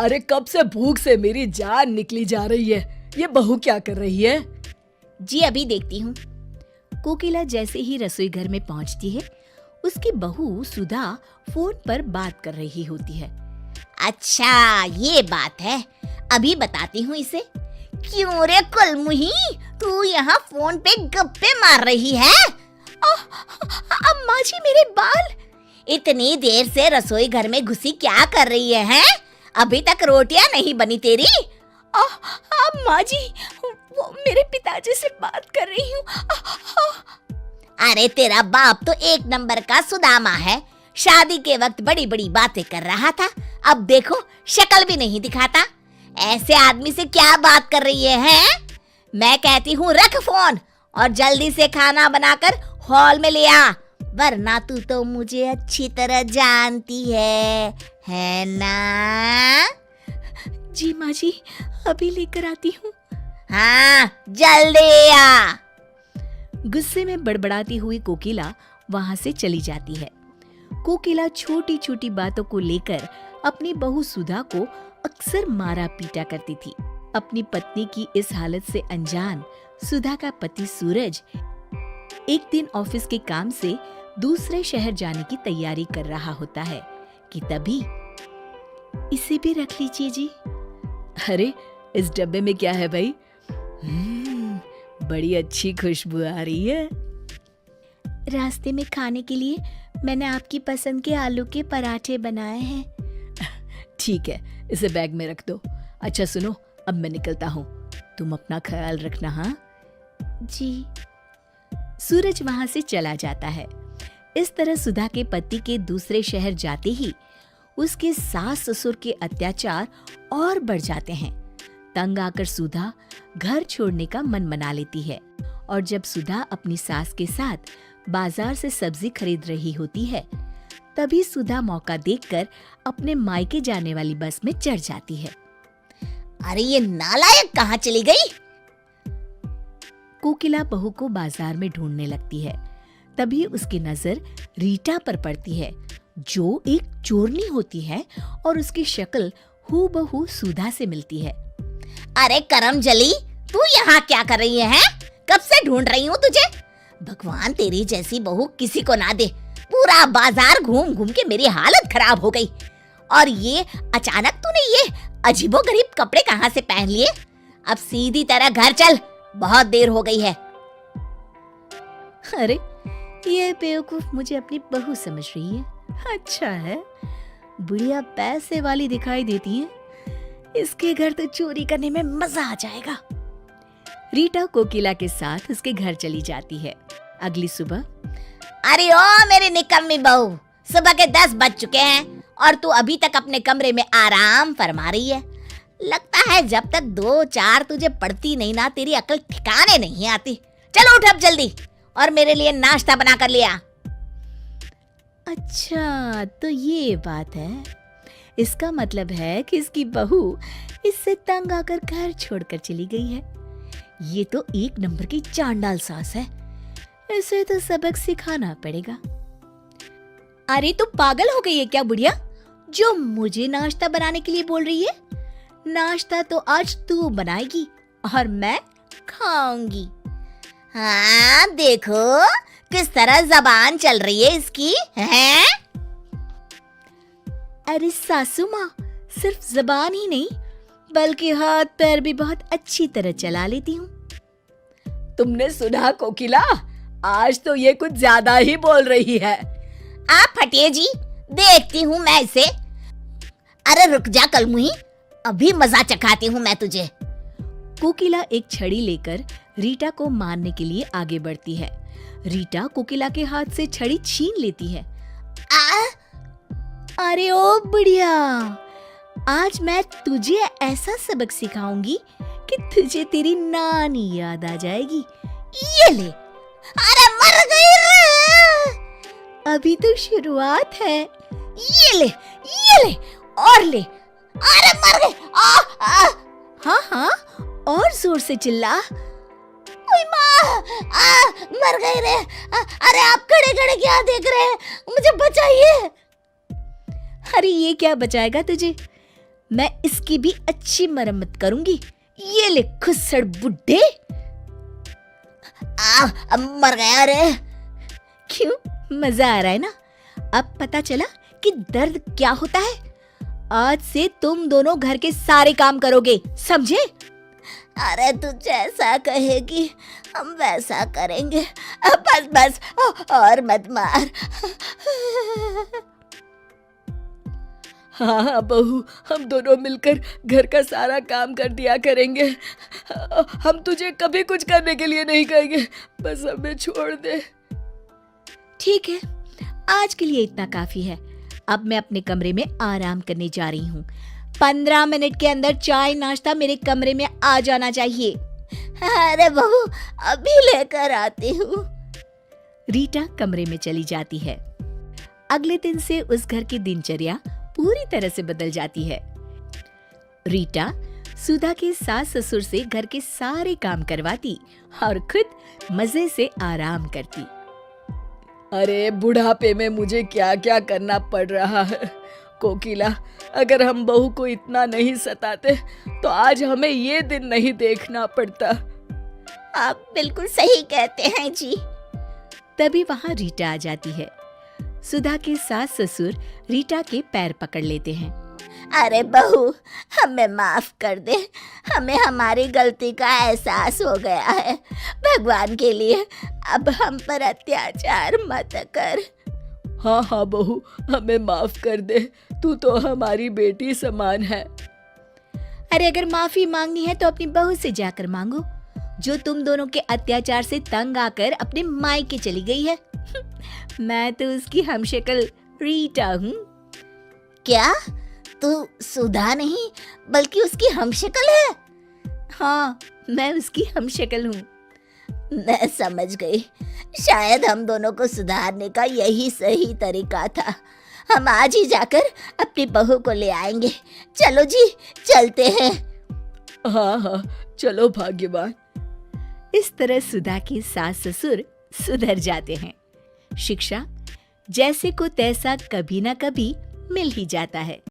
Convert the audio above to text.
अरे कब से भूख से मेरी जान निकली जा रही है। ये बहू क्या कर रही है? जी अभी देखती हूँ। कोकिला जैसे ही रसोई घर में पहुंचती है, उसकी बहू सुधा फोन पर बात कर रही होती है। अच्छा ये बात है, अभी बताती हूँ इसे। क्यों रे कुलमुही, तू यहाँ फोन पे गप्पे मार रही है? अम्मा जी मेरे बाल। इतनी देर से रसोई घर में घुसी क्या कर रही है, हैं? अभी तक रोटियां नहीं बनी तेरी? अम्मा जी, वो मेरे पिताजी से बात कर रही हूँ। अरे तेरा बाप तो एक नंबर का सुदामा है। शादी के वक्त बड़ी बड़ी बातें कर रहा था, अब देखो शक्ल भी नहीं दिखाता। ऐसे आदमी से क्या बात कर रही है? मैं कहती हूँ रख फोन और जल्दी से खाना बनाकर हॉल में ले आ, वरना तू तो मुझे अच्छी तरह जानती है ना? जी माँ जी, अभी लेकर आती हूँ। हाँ जल्दी आ। गुस्से में बड़बड़ाती हुई कोकिला वहां से चली जाती है। कोकिला छोटी छोटी बातों को लेकर अपनी बहू सुधा को अक्सर मारा पीटा करती थी। अपनी पत्नी की इस हालत से अनजान सुधा का पति सूरज एक दिन ऑफिस के काम से दूसरे शहर जाने की तैयारी कर रहा होता है कि तभी इसे भी रख लीजिए जी। अरे इस डब्बे में क्या है भाई? बड़ी अच्छी खुशबू आ रही है। रास्ते में खाने के लिए मैंने आपकी पसंद के आलू के पराठे बनाए हैं। ठीक है, इसे बैग में रख दो। अच्छा सुनो, अब मैं निकलता हूँ, तुम अपना ख्याल रखना। हाँ जी। सूरज वहां से चला जाता है। इस तरह सुधा के पति के दूसरे शहर जाते ही उसके सास ससुर के अत्याचार और बढ़ जाते हैं। तंग आकर सुधा घर छोड़ने का मन बना लेती है और जब सुधा अपनी सास के साथ बाजार से सब्जी खरीद रही होती है, तभी सुधा मौका देखकर अपने मायके जाने वाली बस में चढ़ जाती है। अरे ये नालायक कहाँ चली गई? कोकिला बहू को बाजार में ढूंढने लगती है। तभी उसकी नजर रीटा पर पड़ती है, जो एक चोरनी होती है और उसकी शक्ल हूबहू सुधा से मिलती है। अरे करमजली, तू यहाँ क्या कर रही है? कब से ढूंढ रही हूँ तुझे। भगवान तेरी जैसी बहू किसी को ना दे। पूरा बाजार घूम घूम के मेरी हालत खराब हो गई। और ये अचानक तूने ये अजीबोगरीब कपड़े कहाँ से पहन लिए? अब सीधी तरह घर चल, बहुत देर हो गई है। अरे ये बेवकूफ मुझे अपनी बहू समझ रही है। अच्छा है, बुढ़िया पैसे वाली दिखाई देती है। इसके घर तो चोरी करने में मजा आ जाएगा। रीटा कोकिला के साथ उसके घर चली जाती है। अगली सुबह, अरे ओ मेरी निकम्मी बहू, सुबह के 10 बज चुके हैं और तू अभी तक अपने कमरे में आराम फरमा रही है। लगता है जब तक 2-4 तुझे पड़ती नहीं ना, तेरी अकल ठिकाने नहीं आती। चलो उठ अब जल्दी और मेरे लिए नाश्ता बना कर ले आ। अच्छा तो ये बात है। इसका मतलब है कि इसकी बहू इससे तंग आकर घर छोड़कर चली गई है। ये तो एक नंबर की चांडाल सास है। इसे तो सबक सिखाना पड़ेगा। अरे तू पागल हो गई है क्या बुढ़िया, जो मुझे नाश्ता बनाने के लिए बोल रही है? नाश्ता तो आज तू बनाएगी और मैं खाऊंगी। हाँ देखो किस तरह जबान चल रही है इसकी, हैं? अरे सासू माँ, सिर्फ जबान ही नहीं बल्कि हाथ पैर भी बहुत अच्छी तरह चला लेती हूँ। तुमने सुना कोकिला, आज तो ये कुछ ज्यादा ही बोल रही है। आप हटिए जी, देखती हूँ मैं इसे। अरे रुक जा कलमुही, अभी मजा चखाती हूँ मैं तुझे। कोकिला एक छड़ी लेकर रीटा को मारने के लिए आगे बढ़ती है। रीटा कोकिला के हाथ से छड़ी छीन लेती है। अरे ओ बुढ़िया, आज मैं तुझे ऐसा सबक सिखाऊंगी कि तुझे तेरी नानी याद आ जाएगी। ये ले। अरे मर गई रे। अभी तो शुरुआत है। ये ले और ले। अरे मर गई। हाँ हाँ, और जोर से चिल्ला। ओए माँ, मर गई रे। अरे आप खड़े खड़े क्या देख रहे हैं, मुझे बचाइए। अरे ये क्या बचाएगा तुझे, मैं इसकी भी अच्छी मरम्मत करूंगी। ये ले खुसड़ बुड्ढे। मर गया रे। क्यों, मजा आ रहा है ना? अब पता चला कि दर्द क्या होता है। आज से तुम दोनों घर के सारे काम करोगे, समझे? अरे तू जैसा कहेगी हम वैसा करेंगे। बस बस, और मत मार। हाँ बहू, हम दोनों मिलकर घर का सारा काम कर दिया करेंगे। हम तुझे कभी कुछ करने के लिए नहीं कहेंगे, बस हमें छोड़ दे। ठीक है, आज के लिए इतना काफी है। अब मैं अपने कमरे में आराम करने जा रही हूँ। 15 मिनट के अंदर चाय नाश्ता मेरे कमरे में आ जाना चाहिए। अरे बहू, अभी लेकर आती हूँ। रीटा कमरे में चली जाती है। अगले दिन से उस घर की दिनचर्या पूरी तरह से बदल जाती है। रीटा सुधा के सास ससुर से घर के सारे काम करवाती और खुद मजे से आराम करती। अरे बुढ़ापे में मुझे क्या क्या करना पड़ रहा है। कोकिला, अगर हम बहू को इतना नहीं सताते तो आज हमें ये दिन नहीं देखना पड़ता। आप बिल्कुल सही कहते हैं जी। तभी वहां रीटा आ जाती है। सुधा के सास ससुर रीटा के पैर पकड़ लेते हैं। अरे बहू, हमें माफ कर दे। हमें हमारी गलती का एहसास हो गया है। भगवान के लिए अब हम पर अत्याचार मत कर। हाँ हाँ बहू, हमें माफ कर दे। तू तो हमारी बेटी समान है। अरे अगर माफी मांगनी है तो अपनी बहू से जाकर मांगो, जो तुम दोनों के अत्याचार से तंग आकर अपने मायके चली गई है। मैं तो उसकी हमशक्ल रीटा हूँ। क्या तू सुधा नहीं बल्कि उसकी हमशक्ल है? हाँ, मैं उसकी हमशक्ल हूँ। मैं समझ गई। शायद हम दोनों को सुधारने का यही सही तरीका था। हम आज ही जाकर अपनी बहू को ले आएंगे। चलो जी, चलते हैं। हाँ हाँ, चलो भाग्यवान। इस तरह सुधा के सास ससुर सुधर जाते हैं। शिक्षा जैसे को तैसा कभी ना कभी मिल ही जाता है।